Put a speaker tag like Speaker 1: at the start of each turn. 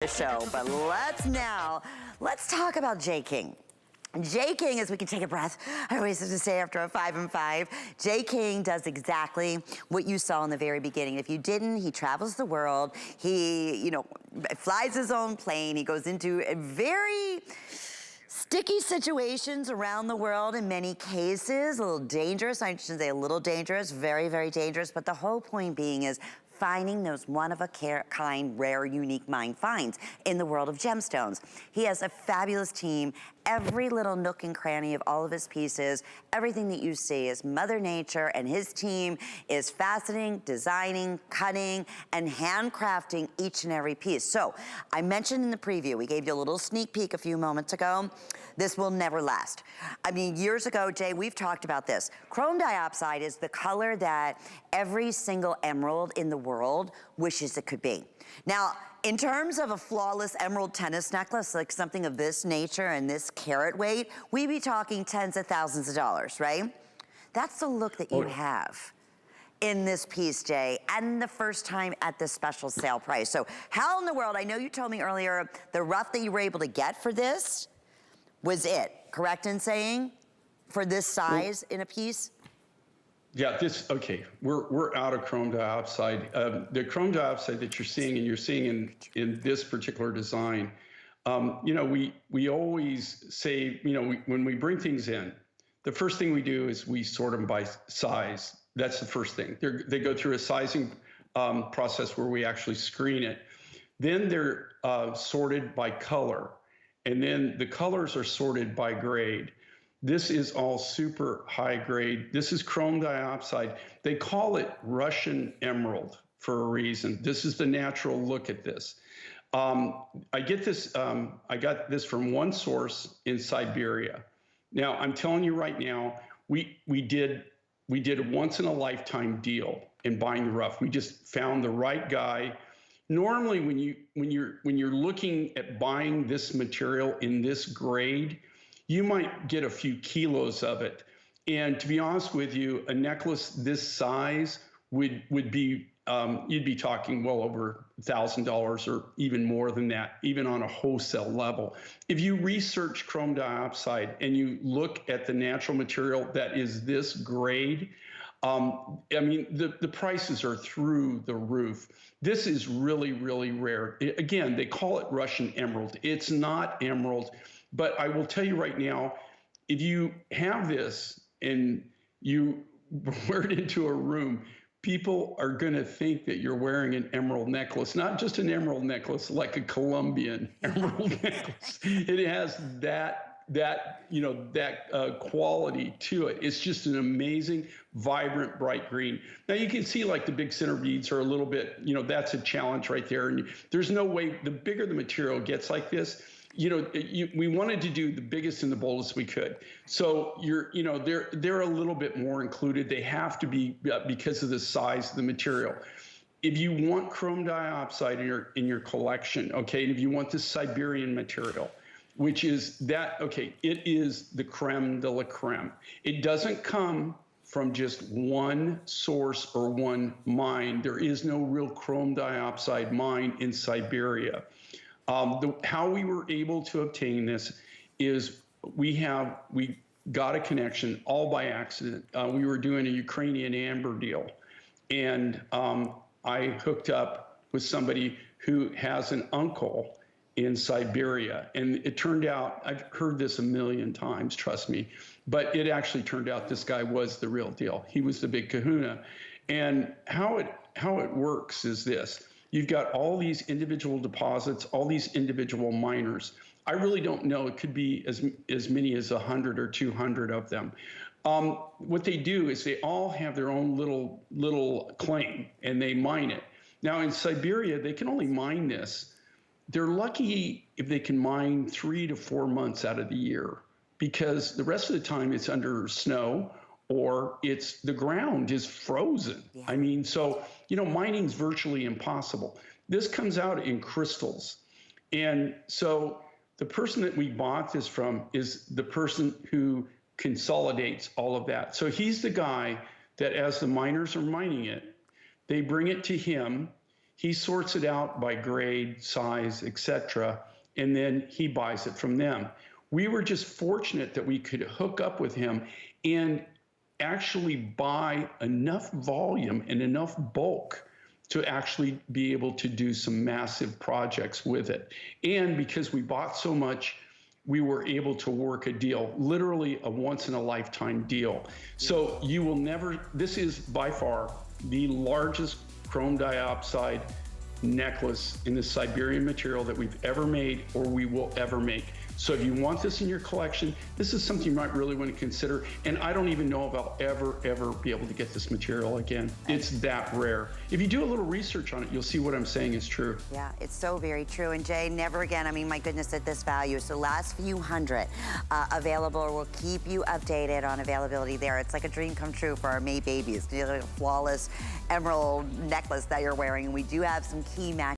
Speaker 1: the show, but let's talk about J. King. J. King, as we can take a breath, I always have to say after a 5 and 5, J. King does exactly what you saw in the very beginning. If you didn't, he travels the world. He, flies his own plane. He goes into a very sticky situations around the world in many cases, a little dangerous. I should say a little dangerous, very, very dangerous. But the whole point being is finding those one-of-a-kind, rare, unique mine finds in the world of gemstones. He has a fabulous team. Every little nook and cranny of all of his pieces, everything that you see is Mother Nature, and his team is faceting, designing, cutting, and handcrafting each and every piece. So I mentioned in the preview, we gave you a little sneak peek a few moments ago, this will never last. I mean, years ago, Jay, we've talked about this. Chrome diopside is the color that every single emerald in the world wishes it could be. Now, in terms of a flawless emerald tennis necklace, like something of this nature and this carat weight, we'd be talking tens of thousands of dollars, right? That's the look that you have in this piece, Jay, and the first time at this special sale price. So how in the world, I know you told me earlier, the rough that you were able to get for this was it, correct in saying, for this size in a piece?
Speaker 2: Yeah, okay, we're out of chrome diopside. The chrome diopside that you're seeing in this particular design, we always say, when we bring things in, the first thing we do is we sort them by size. That's the first thing. They go through a sizing process where we actually screen it. Then they're sorted by color, and then the colors are sorted by grade. This is all super high grade. This is chrome diopside. They call it Russian emerald for a reason. This is the natural look at this. I got this from one source in Siberia. Now, I'm telling you right now, we did a once in a lifetime deal in buying the rough. We just found the right guy. Normally, when you're looking at buying this material in this grade, you might get a few kilos of it. And to be honest with you, a necklace this size would be, you'd be talking well over $1,000 or even more than that, even on a wholesale level. If you research chrome diopside and you look at the natural material that is this grade, I mean, the prices are through the roof. This is really, really rare. Again, they call it Russian emerald. It's not emerald. But I will tell you right now, if you have this and you wear it into a room, people are going to think that you're wearing an emerald necklace, not just an emerald necklace, like a Colombian emerald necklace. It has that quality to it. It's just an amazing, vibrant, bright green. Now you can see like the big center beads are a little bit, that's a challenge right there. And there's no way, the bigger the material gets like this, we wanted to do the biggest and the boldest we could. So they're a little bit more included. They have to be because of the size of the material. If you want chrome diopside in your collection, okay, and if you want the Siberian material, which is that, okay, it is the creme de la creme. It doesn't come from just one source or one mine. There is no real chrome diopside mine in Siberia. How we were able to obtain this is we got a connection all by accident. We were doing a Ukrainian amber deal, and I hooked up with somebody who has an uncle in Siberia. And it turned out, I've heard this a million times, trust me, but it actually turned out this guy was the real deal. He was the big kahuna. And how it works is this. You've got all these individual deposits, all these individual miners. I really don't know. It could be as many as 100 or 200 of them. What they do is they all have their own little claim, and they mine it. Now in Siberia, they can only mine this. They're lucky if they can mine 3 to 4 months out of the year, because the rest of the time it's under snow or the ground is frozen. Yeah. I mean, so, mining's virtually impossible. This comes out in crystals. And so the person that we bought this from is the person who consolidates all of that. So he's the guy that as the miners are mining it, they bring it to him. He sorts it out by grade, size, etc., and then he buys it from them. We were just fortunate that we could hook up with him and actually buy enough volume and enough bulk to actually be able to do some massive projects with it. And because we bought so much, we were able to work a deal, literally a once in a lifetime deal. So you will never, this is by far the largest chrome diopside necklace in the Siberian material that we've ever made or we will ever make. So if you want this in your collection, this is something you might really want to consider. And I don't even know if I'll ever be able to get this material again. It's that rare. If you do a little research on it, you'll see what I'm saying is true.
Speaker 1: Yeah, it's so very true. And Jay, never again, I mean, my goodness, at this value. So last few hundred available. We'll keep you updated on availability there. It's like a dream come true for our May babies. Like a flawless emerald necklace that you're wearing. And we do have some key matches.